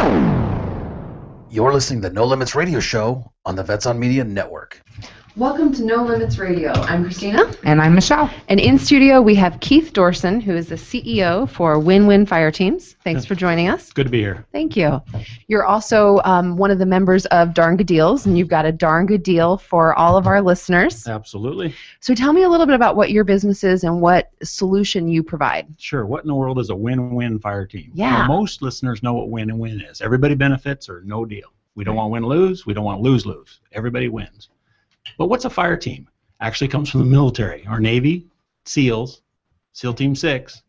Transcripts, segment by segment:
You're listening to No Limits Radio Show on the Vets on Media Network. Welcome to No Limits Radio. I'm Christina. And I'm Michelle. And in studio we have Keith Dorson, who is the CEO for Win-Win Fire Teams. Thanks for joining us. Good to be here. Thank you. You're also one of the members of Darn Good Deals, and you've got a darn good deal for all of our listeners. Absolutely. So tell me a little bit about what your business is and what solution you provide. Sure. What in the world is a win-win fire team? Yeah. Well, most listeners know what win-win is. Everybody benefits or no deal. We don't want win-lose. We don't want lose-lose. Everybody wins. But what's a fire team? Actually comes from the military. Our Navy, SEALs, SEAL Team 6,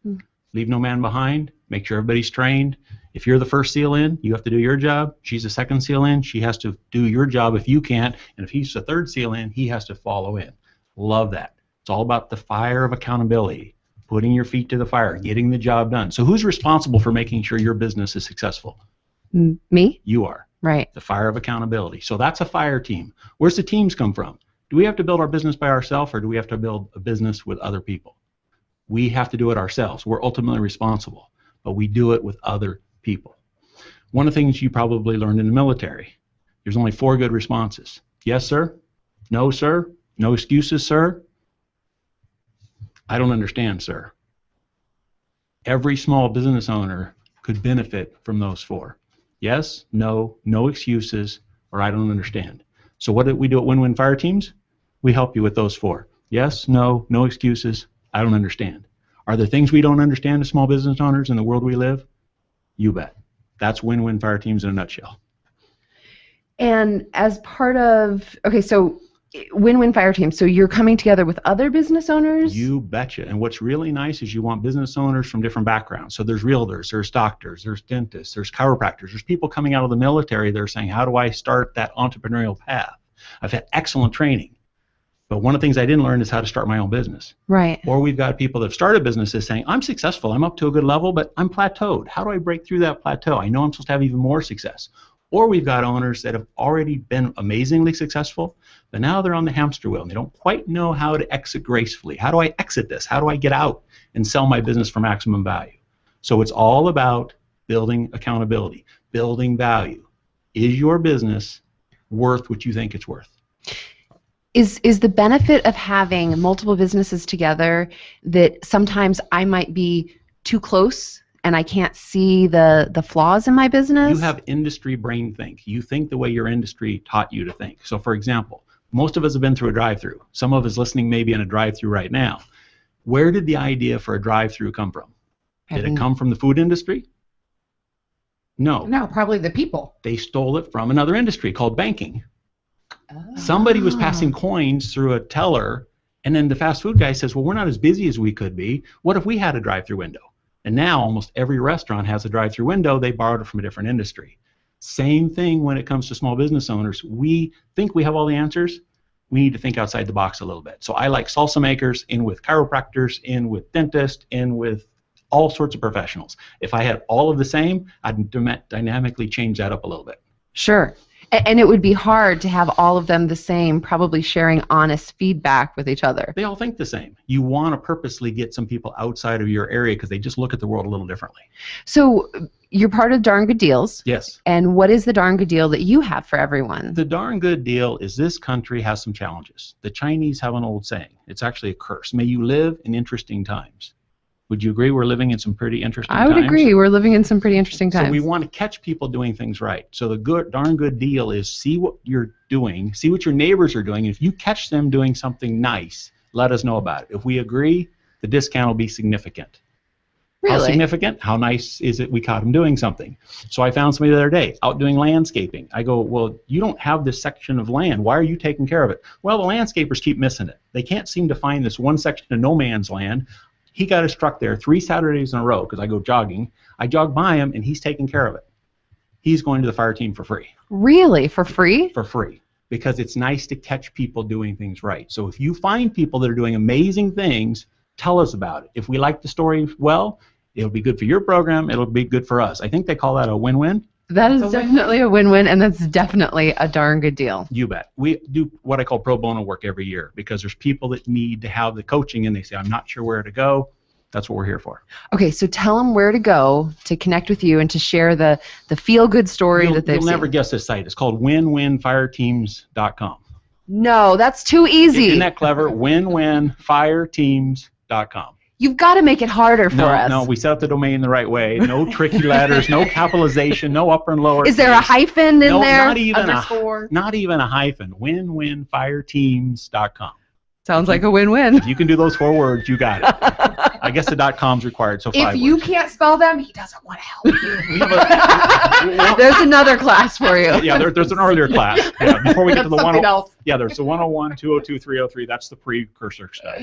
leave no man behind, make sure everybody's trained. If you're the first SEAL in, you have to do your job. She's the second SEAL in, she has to do your job if you can't. And if he's the third SEAL in, he has to follow in. Love that. It's all about the fire of accountability, putting your feet to the fire, getting the job done. So who's responsible for making sure your business is successful? Me? You are. Right. The fire of accountability. So that's a fire team. Where's the teams come from? Do we have to build our business by ourselves, or do we have to build a business with other people? We have to do it ourselves. We're ultimately responsible, but we do it with other people. One of the things you probably learned in the military, there's only 4 good responses. Yes, sir. No, sir. No excuses, sir. I don't understand, sir. Every small business owner could benefit from those 4. Yes, no, no excuses, or I don't understand. So what do we do at Win-Win Fire Teams? We help you with those 4. Yes, no, no excuses, I don't understand. Are there things we don't understand as small business owners in the world we live? You bet. That's Win-Win Fire Teams in a nutshell. And as part of, okay, so Win-Win Fire Team, so you're coming together with other business owners? You betcha. And what's really nice is you want business owners from different backgrounds. So there's realtors, there's doctors, there's dentists, there's chiropractors, there's people coming out of the military that are saying, how do I start that entrepreneurial path? I've had excellent training, but one of the things I didn't learn is how to start my own business. Right. Or we've got people that have started businesses saying, I'm successful, I'm up to a good level, but I'm plateaued. How do I break through that plateau? I know I'm supposed to have even more success. Or we've got owners that have already been amazingly successful, but now they're on the hamster wheel and they don't quite know how to exit gracefully. How do I exit this? How do I get out and sell my business for maximum value? So it's all about building accountability, building value. Is your business worth what you think it's worth? Is the benefit of having multiple businesses together that sometimes I might be too close and I can't see the flaws in my business? You have industry brain think. You think the way your industry taught you to think. So for example, most of us have been through a drive-through. Some of us listening may be in a drive-through right now. Where did the idea for a drive-through come from? Did it come from the food industry? No. No, probably the people. They stole it from another industry called banking. Somebody was passing coins through a teller, and then the fast food guy says, well, we're not as busy as we could be. What if we had a drive-through window? And now almost every restaurant has a drive-through window. They borrowed it from a different industry. Same thing when it comes to small business owners. We think we have all the answers. We need to think outside the box a little bit. So I like salsa makers, in with chiropractors, in with dentists, in with all sorts of professionals. If I had all of the same, I'd dynamically change that up a little bit. Sure. And it would be hard to have all of them the same, probably sharing honest feedback with each other. They all think the same. You want to purposely get some people outside of your area because they just look at the world a little differently. So you're part of Darn Good Deals. Yes. And what is the darn good deal that you have for everyone? The darn good deal is this country has some challenges. The Chinese have an old saying. It's actually a curse. May you live in interesting times. Would you agree we're living in some pretty interesting times? I would agree. We're living in some pretty interesting times. So we want to catch people doing things right. So the darn good deal is see what you're doing, see what your neighbors are doing. If you catch them doing something nice, let us know about it. If we agree, the discount will be significant. Really? How significant? How nice is it we caught them doing something? So I found somebody the other day out doing landscaping. I go, well, you don't have this section of land. Why are you taking care of it? Well, the landscapers keep missing it. They can't seem to find this one section of no man's land. He got his truck there 3 Saturdays in a row because I go jogging. I jog by him, and he's taking care of it. He's going to the fire team for free. Really? For free? For free. Because it's nice to catch people doing things right. So if you find people that are doing amazing things, tell us about it. If we like the story well, it'll be good for your program. It'll be good for us. I think they call that a win-win. That is definitely a win-win, and that's definitely a darn good deal. You bet. We do what I call pro bono work every year because there's people that need to have the coaching, and they say, I'm not sure where to go. That's what we're here for. Okay, so tell them where to go to connect with you and to share the feel-good story that they've You'll never seen. guess this site. It's called winwinfireteams.com. No, that's too easy. Isn't that clever? winwinfireteams.com. You've got to make it harder for us. No, we set up the domain the right way. No tricky letters, no capitalization, no upper and lower. Is there a hyphen in No, there? not even Underscore? not even a hyphen. winwinfireteams.com. Sounds like a win-win. If you can do those 4 words, you got it. I guess the .com's required, so 5 If you words. can't spell them, he doesn't want to help you. We have There's another class for you. yeah, there's an earlier class. Yeah, before we get to the That's something else. Yeah, there's the 101, 202, 303. That's the precursor stuff.